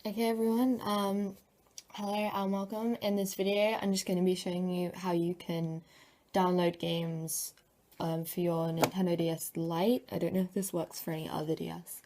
Okay everyone, hello and welcome. In this video I'm just going to be showing you how you can download games for your Nintendo DS Lite. I don't know if this works for any other DS,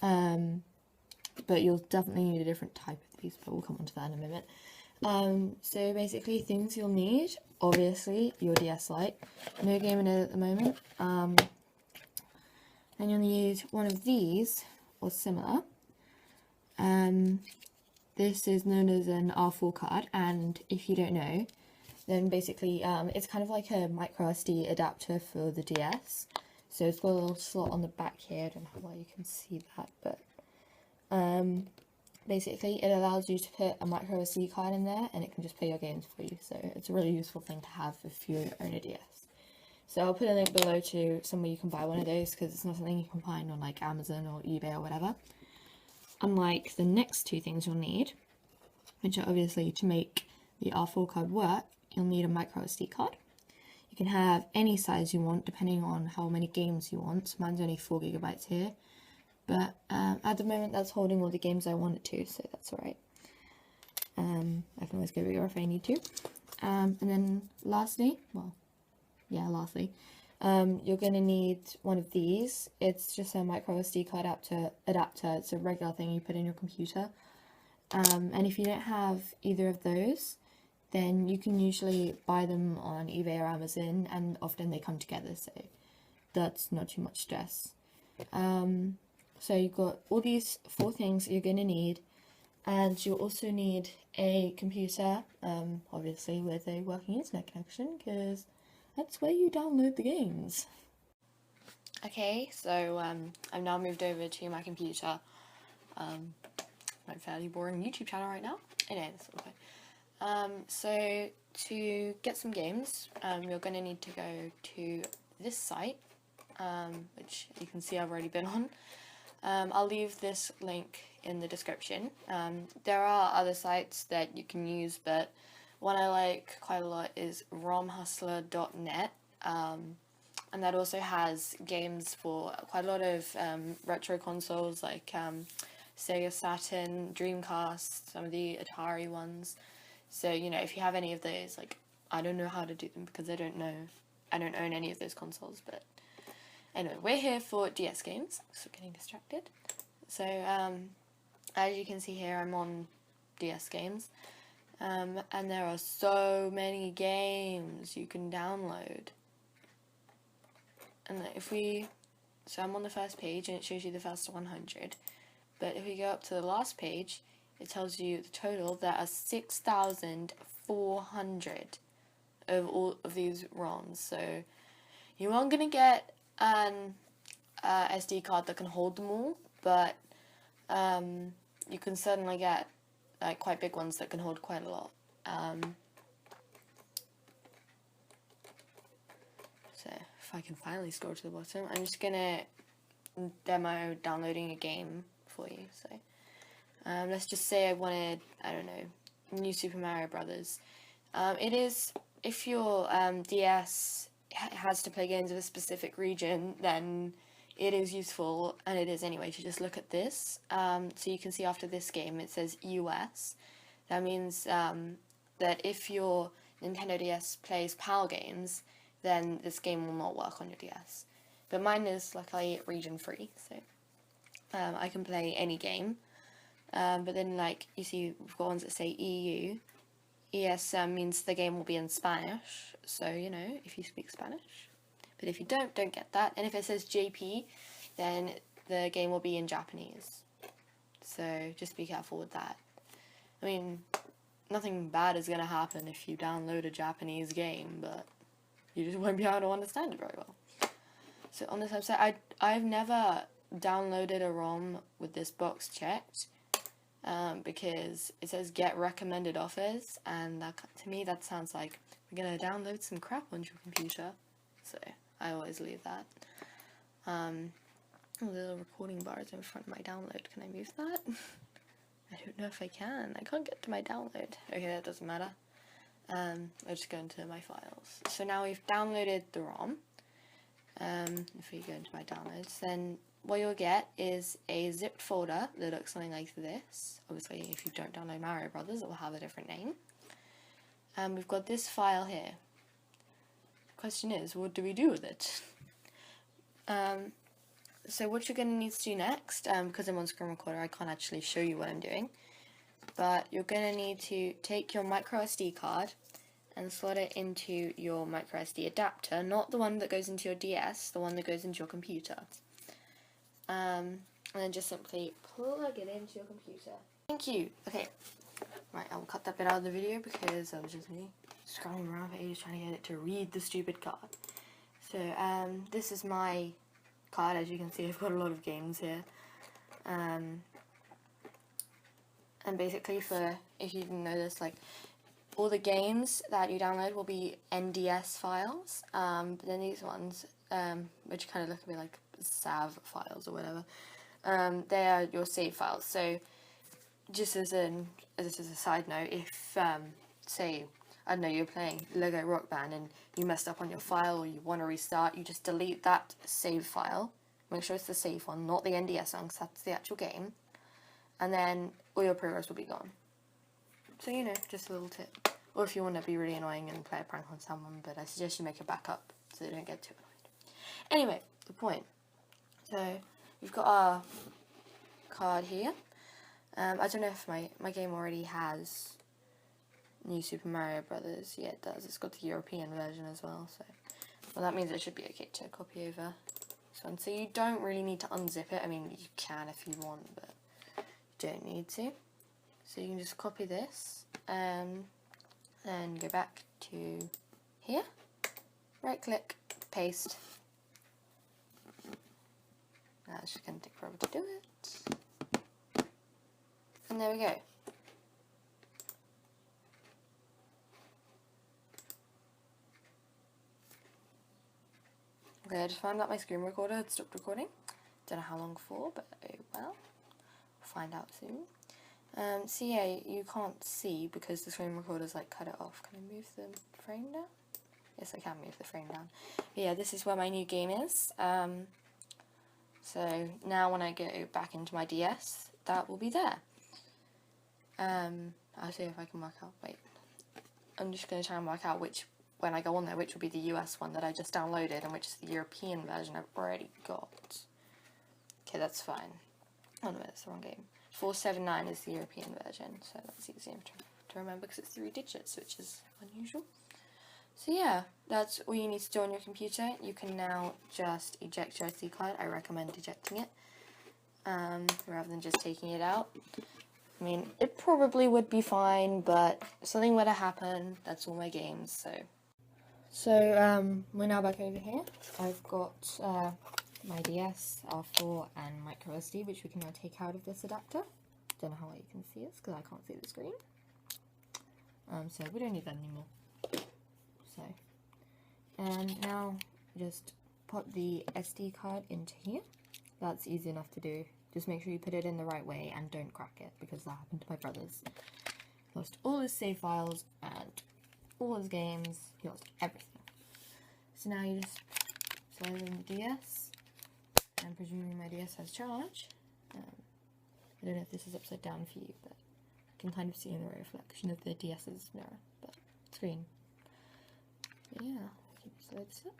but you'll definitely need a different type of these, but we'll come on to that in a minute. So basically things you'll need, obviously your DS Lite, no game in it at the moment, and you'll need one of these or similar. This is known as an R4 card, and if you don't know, then basically it's kind of like a micro SD adapter for the DS. So it's got a little slot on the back here. I don't know why you can see that, but basically it allows you to put a micro SD card in there, and it can just play your games for you. So it's a really useful thing to have if you own a DS. So I'll put a link below to somewhere you can buy one of those, because it's not something you can find on like Amazon or eBay or whatever. Unlike the next two things you'll need, which are obviously to make the R4 card work, you'll need a micro SD card. You can have any size you want depending on how many games you want. Mine's only 4 GB here, but at the moment that's holding all the games I want it to, so that's alright. I can always go bigger if I need to. And then lastly, you're going to need one of these. It's just a micro SD card adapter. It's a regular thing you put in your computer. And if you don't have either of those, then you can usually buy them on eBay or Amazon, and often they come together, so that's not too much stress. So you've got all these 4 things you're going to need, and you'll also need a computer, obviously with a working internet connection, because that's where you download the games. Okay, so I've now moved over to my computer. My fairly boring YouTube channel right now. Anyway, that's okay. So to get some games, you're going to need to go to this site, which you can see I've already been on. I'll leave this link in the description. There are other sites that you can use, but one I like quite a lot is romhustler.net, and that also has games for quite a lot of retro consoles like Sega Saturn, Dreamcast, some of the Atari ones. So, you know, if you have any of those, like, I don't know how to do them because I don't own any of those consoles, but anyway, we're here for DS games, so getting distracted. So, as you can see here, I'm on DS games, and there are so many games you can download. And so I'm on the first page, and it shows you the first 100. But if we go up to the last page, it tells you the total. There are 6,400 of all of these ROMs. So you aren't going to get an SD card that can hold them all, but you can certainly get like quite big ones that can hold quite a lot. So if I can finally scroll to the bottom, I'm just going to demo downloading a game for you. So let's just say I wanted, I don't know, New Super Mario Brothers. It is, if your DS has to play games of a specific region, then it is useful, and it is anyway, to just look at this. So you can see after this game it says US. That means that if your Nintendo DS plays PAL games, then this game will not work on your DS. But mine is luckily region free, so I can play any game. But then, like, you see, we've got ones that say EU. ES means the game will be in Spanish, so, you know, if you speak Spanish. But if you don't get that. And if it says JP, then the game will be in Japanese. So just be careful with that. I mean, nothing bad is going to happen if you download a Japanese game, but you just won't be able to understand it very well. So on this website, I've never downloaded a ROM with this box checked, because it says get recommended offers, and that, to me that sounds like we're going to download some crap onto your computer, so I always leave that. The little recording bar is in front of my download. Can I move that? I don't know if I can. I can't get to my download. Okay, that doesn't matter. I'll just go into my files. So now we've downloaded the ROM. If we go into my downloads, then what you'll get is a zipped folder that looks something like this. Obviously, if you don't download Mario Brothers, it will have a different name. And we've got this file here. The question is, what do we do with it? So what you're going to need to do next, because I'm on screen recorder, I can't actually show you what I'm doing, but you're going to need to take your micro SD card and slot it into your micro SD adapter, not the one that goes into your DS, the one that goes into your computer. And then just simply plug it into your computer. Thank you. Okay, right, I will cut that bit out of the video because that was just me scrolling around for ages trying to get it to read the stupid card. So, this is my card. As you can see, I've got a lot of games here. And basically, if you didn't know this, like, all the games that you download will be NDS files, but then these ones, which kind of look a bit like SAV files or whatever, they are your save files. So, just as a side note, if, say, I don't know, you're playing Lego Rock Band and you messed up on your file or you want to restart, you just delete that save file. Make sure it's the save one, not the NDS one, because that's the actual game. And then all your progress will be gone. So, you know, just a little tip. Or if you want to be really annoying and play a prank on someone, but I suggest you make a backup so they don't get too annoyed. Anyway, the point. So, we've got our card here. I don't know if my game already has New Super Mario Brothers. Yeah, it does. It's got the European version as well. So, well, that means it should be okay to copy over this one. So you don't really need to unzip it. I mean, you can if you want, but you don't need to. So you can just copy this, and go back to here. Right click, paste. Now it's just going to take forever to do it. And there we go. Okay, I just found out my screen recorder had stopped recording. Don't know how long for, but oh well. We'll find out soon. So yeah, you can't see because the screen recorder's like cut it off. Can I move the frame down? Yes, I can move the frame down. But yeah, this is where my new game is. So now when I go back into my DS, that will be there. I'll see if I can work out. Wait, I'm just going to try and work out when I go on there, which will be the US one that I just downloaded and which is the European version I've already got. Okay, that's fine. Oh no, that's the wrong game. 479 is the European version, so that's easier to remember because it's 3 digits, which is unusual. So yeah, that's all you need to do on your computer. You can now just eject your SD card. I recommend ejecting it rather than just taking it out. I mean, it probably would be fine, but if something were to happen, that's all my games, So, we're now back over here. I've got my DS, R4, and micro SD, which we can now take out of this adapter. Don't know how well you can see this, because I can't see the screen. So we don't need that anymore. So, and now just put the SD card into here. That's easy enough to do. Just make sure you put it in the right way and don't crack it, because that happened to my brother's. Lost all his save files and all his games. He lost everything. So now you just slide in the DS, and presuming my DS has charge. I don't know if this is upside down for you, but I can kind of see in the reflection of the DS's mirror, but screen. But yeah, keep slide this up.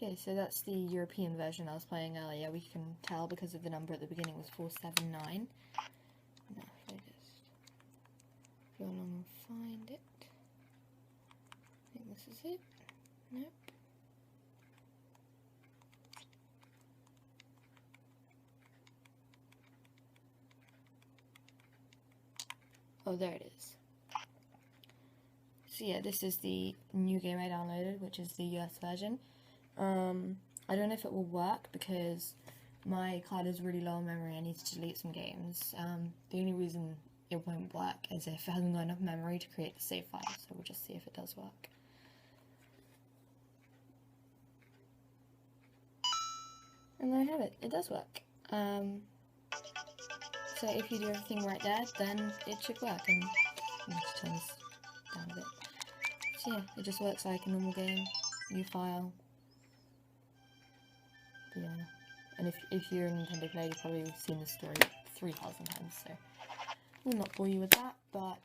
Okay, so that's the European version I was playing earlier. We can tell because of the number at the beginning was 479. Now, if I just go along and find it. I think this is it. Nope. Oh, there it is. So yeah, this is the new game I downloaded, which is the US version. I don't know if it will work because my card is really low on memory. I need to delete some games. The only reason it won't work is if it hasn't got enough memory to create the save file, so we'll just see if it does work. And there I have it. It does work. So if you do everything right there, then it should work. And let me just turn this down a bit. So yeah, it just works like a normal game. New file. But yeah, and if you're a Nintendo player, you've probably seen this story 3,000 times, so we'll not bore you with that, but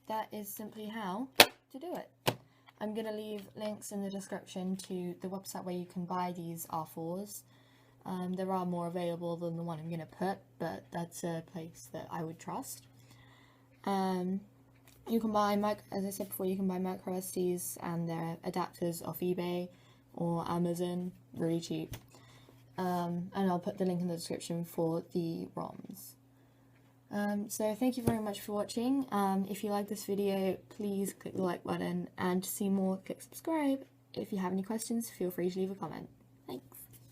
that is simply how to do it. I'm going to leave links in the description to the website where you can buy these R4s. There are more available than the one I'm going to put, but that's a place that I would trust. You can buy, as I said before, you can buy micro SDs and their adapters off eBay or Amazon, really cheap. And I'll put the link in the description for the ROMs. So thank you very much for watching. If you like this video, please click the like button, and to see more, click subscribe. If you have any questions, feel free to leave a comment.